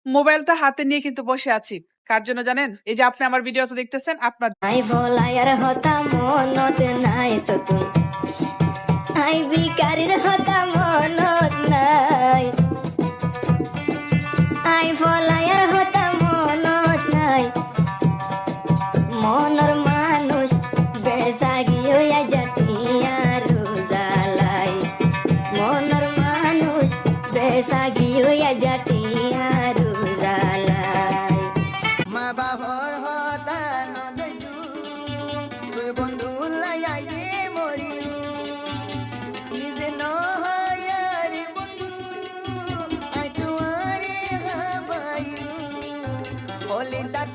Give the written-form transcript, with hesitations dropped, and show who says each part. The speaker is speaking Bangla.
Speaker 1: মোবাইলটা হাতে নিয়ে কিন্তু বসে আছি। কার জন্য জানেন? এই যে আপনি আমার ভিডিওটা দেখতেছেন আপনার
Speaker 2: আই ভোলায়ার হতা মনত নাই তো তুই আই বিকারির হতা মনত নাই আই ভোলায়ার হতা মনত নাই মনর মানুষ বেসাগি হইয়া জাতিয়া রোজালাই মনর মানুষ বেসাগি হইয়া জাতিয়া রোজালাই
Speaker 3: মা বাবার হতা নদজু তোর বন্ধু লাইয়ে মরি নিজে নহায়ারে বন্ধু আই তুয়ারে হাবায়ু হলি দাত